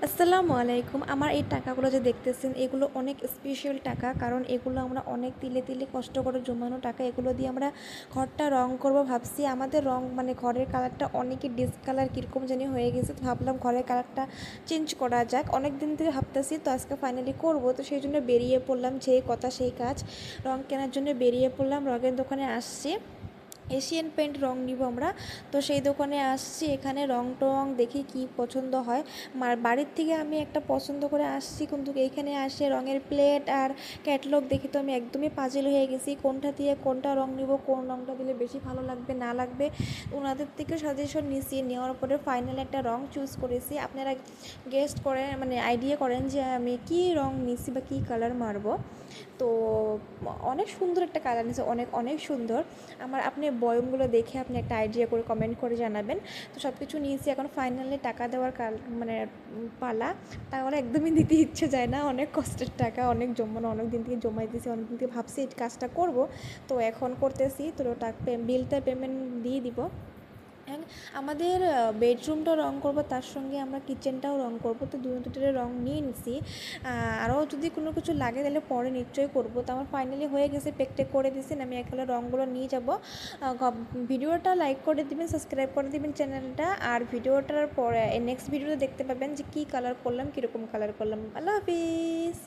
আসসালামু আলাইকুম। আমার এই টাকাগুলো যে দেখতেছেন এগুলো অনেক স্পেশাল টাকা। কারণ এগুলো আমরা অনেক তিলে, তিলে কষ্ট করে জমানো টাকা। এগুলো দিয়ে আমরা ঘরটা রং করব ভাবছি। আমাদের রং মানে ঘরের কালারটা অনেকই ডিসকালার কীরকম জানি হয়ে গেছে। তো ভাবলাম ঘরের কালারটা চেঞ্জ করা যাক। অনেক দিন থেকে ভাবতেছি, তো আজকে ফাইনালি করব। তো সেই জন্য বেরিয়ে পড়লাম, যেই কথা সেই কাজ। রং কেনার জন্য বেরিয়ে পড়লাম, রঙের দোকানে আসছি। এশিয়ান পেন্ট রং নিব আমরা। তো সেই দোকানে আসছি, এখানে রং টং দেখি কি পছন্দ হয়। বাড়ির থেকে আমি একটা পছন্দ করে আসছি, কিন্তু এইখানে আসে রঙের প্লেট আর ক্যাটলগ দেখি তো আমি একদমই পাজিল হয়ে গেছি, কোনটা দিয়ে কোনটা রং নিব, কোন রংটা দিলে বেশি ভালো লাগবে না লাগবে। ওনাদের থেকে সাজেশন নিছি, নেওয়ার পরে ফাইনাল একটা রং চুজ করেছি। আপনারা গেস্ট করেন, মানে আইডিয়া করেন যে আমি কি রং নিছি বা কী কালার মারবো। তো অনেক সুন্দর একটা কালার নিয়েছে, অনেক অনেক সুন্দর। আপনি বয়মগুলো দেখে আপনি একটা আইডিয়া করে কমেন্ট করে জানাবেন। তো সব কিছু নিয়েছি, এখন ফাইনালি টাকা দেওয়ার মানে পালা। টাকাগুলো একদমই দিতে ইচ্ছে যায় না, অনেক কষ্টের টাকা, অনেক জমানো, অনেক দিন থেকে জমাই দিয়েছি, অনেক দিন থেকে ভাবছি এই কাজটা করব। তো এখন করতেছি, তো বিলটা পেমেন্ট দিয়ে দিব। অ্যান্ড আমাদের বেডরুমটাও রং করব, তার সঙ্গে আমরা কিচেনটাও রং করব। তো দুটোর রং নিয়ে নিছি। আরও যদি কোনো কিছু লাগে তাহলে পরে নিশ্চয়ই করব। তো আমার ফাইনালি হয়ে গেছে, পেকটেক করে দিয়েছেন, আমি একেবারে রঙগুলো নিয়ে যাব। ভিডিওটা লাইক করে দিবেন, সাবস্ক্রাইব করে দিবেন চ্যানেলটা। আর ভিডিওটার পরে নেক্সট ভিডিওতে দেখতে পাবেন যে কী কালার করলাম, কীরকম কালার করলাম। আল্লাহ হাফিজ।